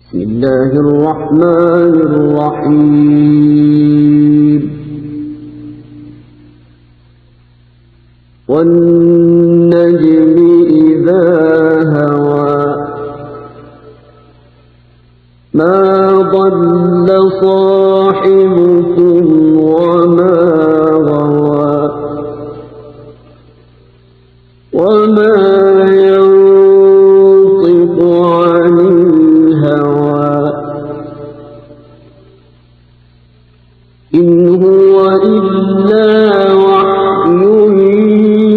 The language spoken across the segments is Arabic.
بسم الله الرحمن الرحيم والنجم إذا هوى ما ضل صاحبكم وما غوى وما ينطق عن الهوى إن هو إلا وحي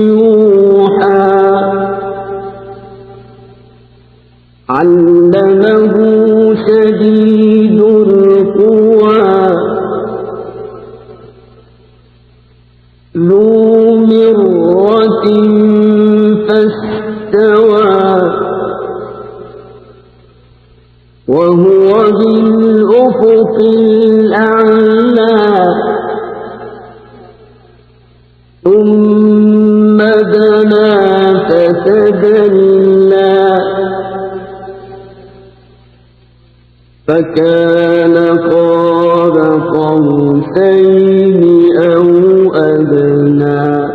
يوحى علمه شديد القوى ذو مرة فاستوى وهو بالأفق الأعلى ثم دنا فتدلى فكان قاب قوسين أو أدنى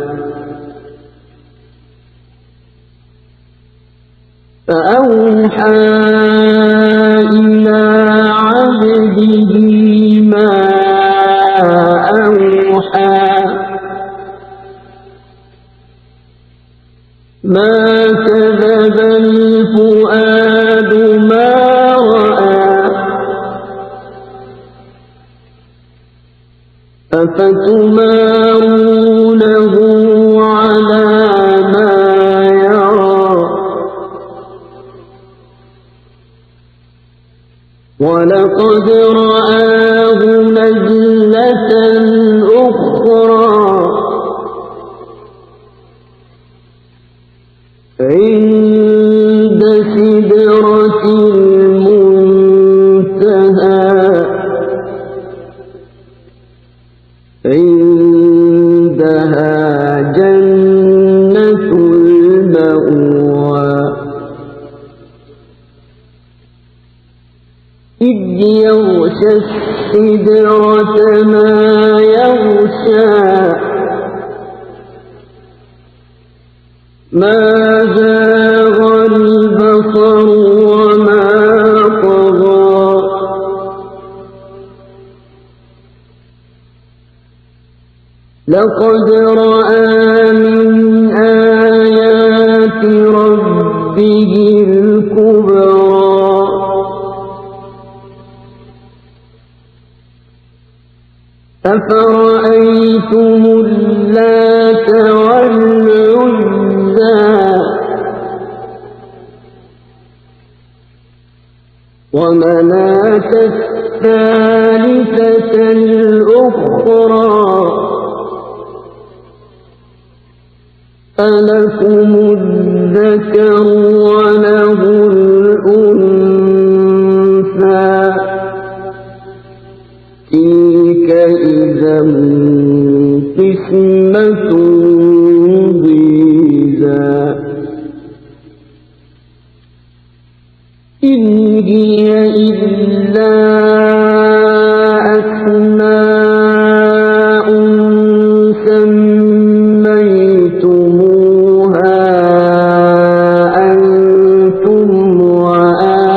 فأوحى إلى عبده ما أوحى ما كذب الفؤاد ما رأى أفتمارونه على ما يرى ولقد رآه نزلة أخرى عند سدرة المنتهى عندها جنة المأوى إذ يغشى السدرة ما يغشى ما زاغ البصر وما طغى لقد رأى من آيات ربه الكبرى أفرأيتم اللات والعزى ومناة الثالثة الأخرى ألكم الذكر وله الأنثى تلك إذا قسمة ضيزى إن هي إلا أسماء سميتموها أنتم وآباؤكم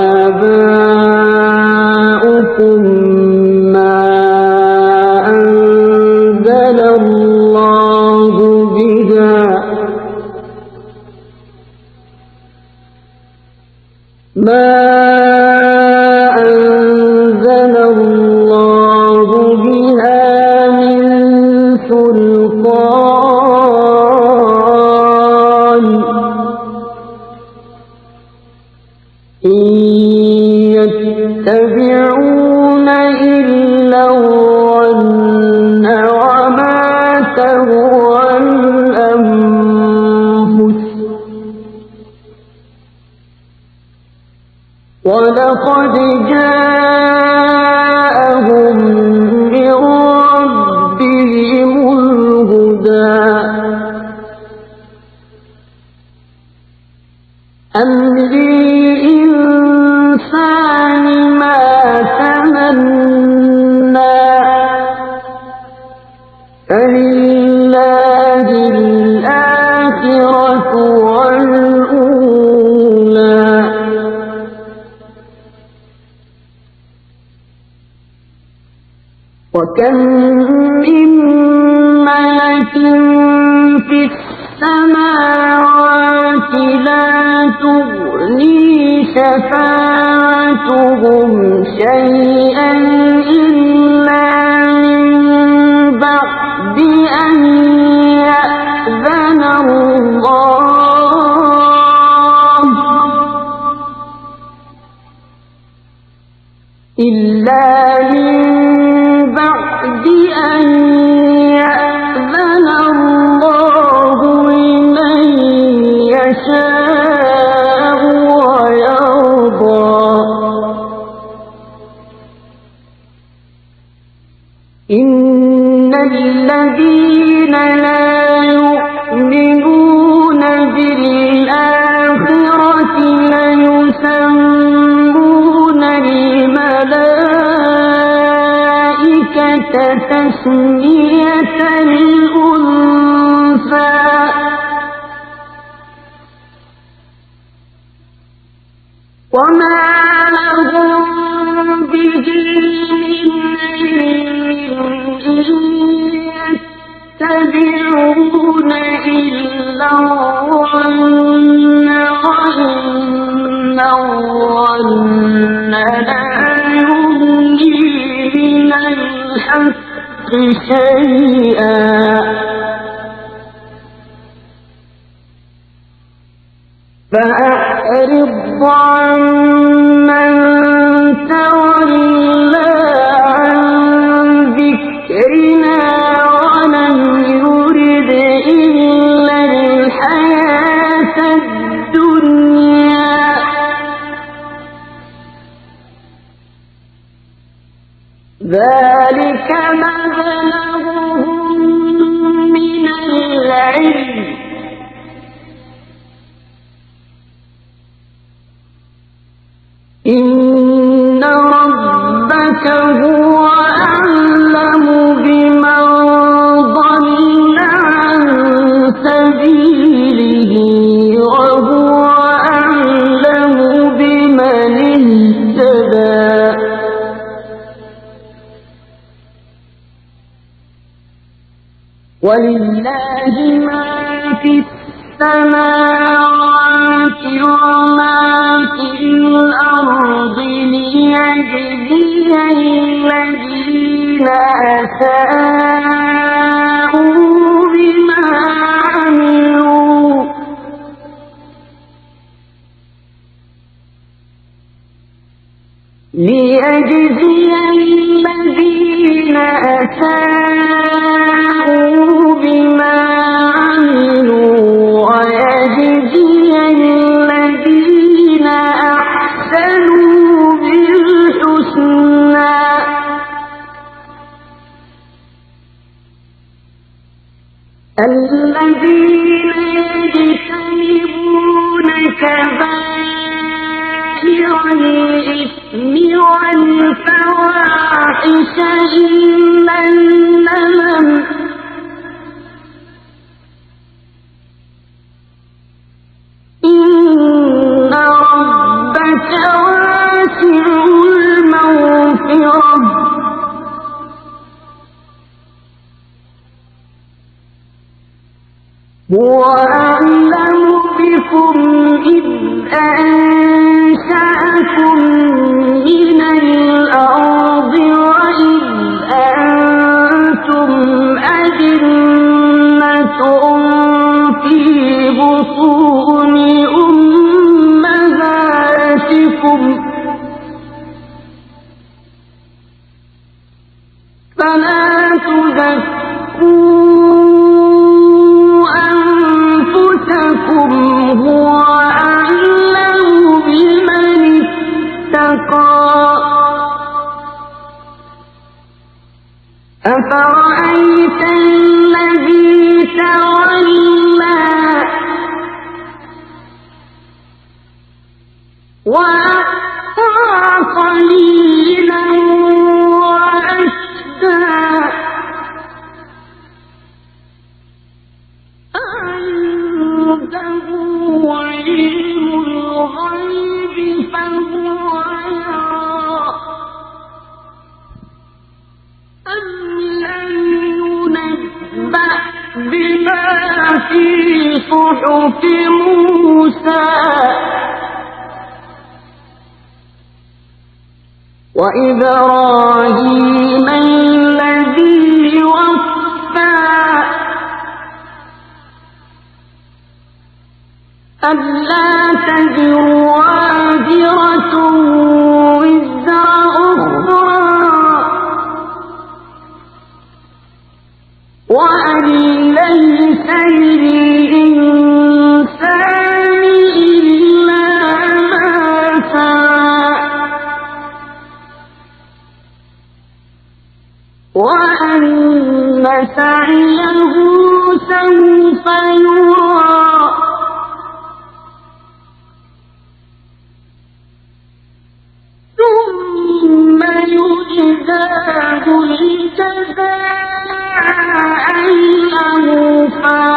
ما أنزل الله بها من سلطان إن يتبعون إلا الظن وما تهوى الأنفس ولقد جاءهم من ربهم الهدى أم للإنسان تمنى فلله الآخرة والأولى وكم من ملك في السماوات لا تغني شفاعتهم شيئا إلا من بعد أن يأذن الله إلا من بعد أن يأذن الله لمن يشاء ويرضى إن الذين لا يؤمنون بالآخرة ليسمون الملائكة تسمية الأنثى وما لهم به يتبعون إلا الظن وإن الظن لا يغني من الحق شيئا فأعرض عمن تولى عن ذكرنا ولم يرد إلا الحياة الدنيا ذلك مبلغهم من العلم إن ربك هو أعلم بمن ضل عن سبيله وهو أعلم بمن اهتدى ولله ما في السماوات وما في الأرض ليجزي الذين أساءوا بما عملوا ليجزي الذين أساءوا بما عملوا ويجزي الذين أحسنوا بالحسنى الذين يجتنبون كبائر الإثم والفواحش إلا اللمم إن ربك واسع المغفرة هو أعلم بكم إذ أنشأكم من الأرض وإذ أنتم أجنة في بطون أمهاتكم فلا تزكوا أنفسكم هو أعلم بمن اتقى أفرأيت الذي تولى وأعطى قليلا وإبراهيم الذي وفى ألا تزر وازرة وزر أخرى وأن ليس للإنسان إلا ما سعى وأن سعيه سوف يرى ثم يجزاه الجزاء الأوفى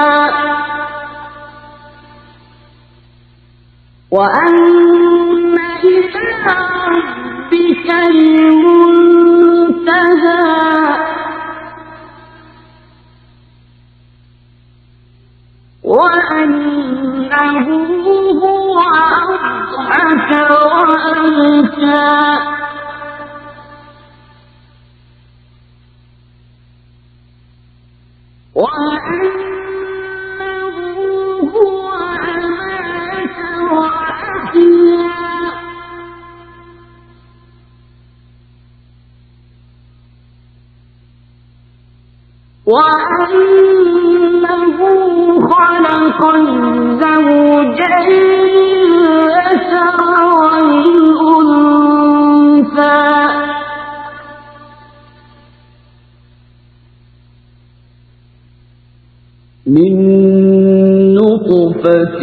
وأن إلى ربك المنتهى وأنه هو أضحك وأبكى وأنه هو أمات وأحيا وأنه خلق الزوجين الذكر والأنثى من نطفة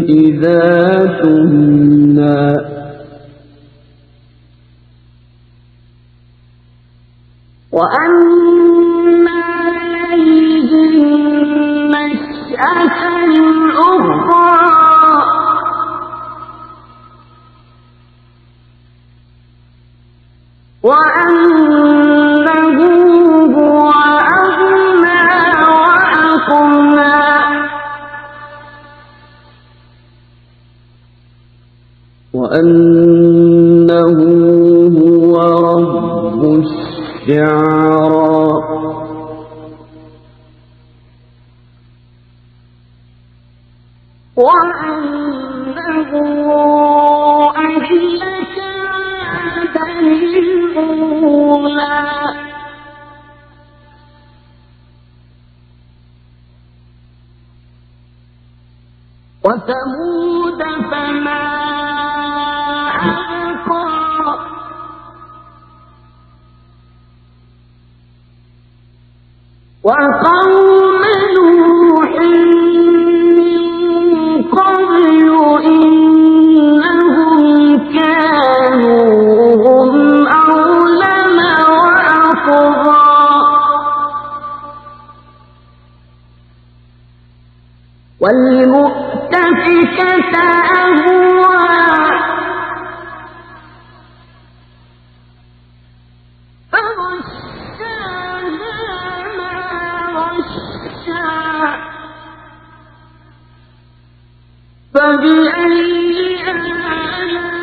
إذا تمنى وأن عليه النشأة الأخرى وأنه هو أغنى وأقنى وأنه هو رب الشعرى وأنه أهلك عادا الأولى وثمود فما أبقى وقوم نوح قبل إنهم كانوا هم أظلم وأطغى والمؤتفكة أهوى فغشاها ما غشا فبأي آلاء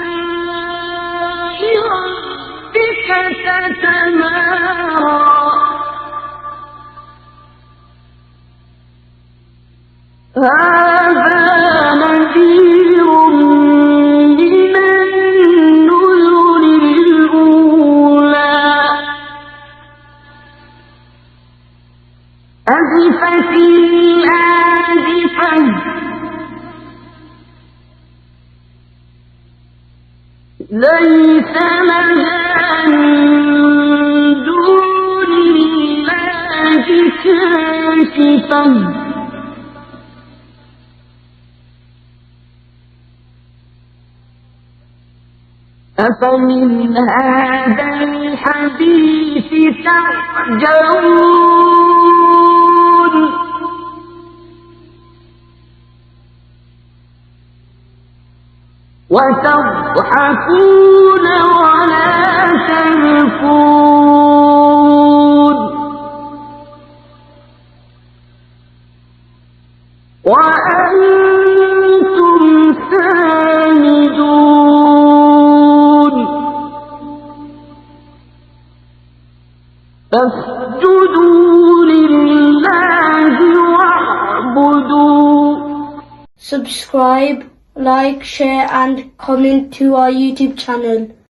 ربك تتمارى هذا نذير من النذر الأولى أزفت الآزفة ليس لها من دون الله كاشفة أفمن هذا الحديث تعجبون وتضحكون ولا تبكون وأنتم سامدون فاسجدوا لله واعبدوا. Subscribe, like, share and comment to our YouTube channel.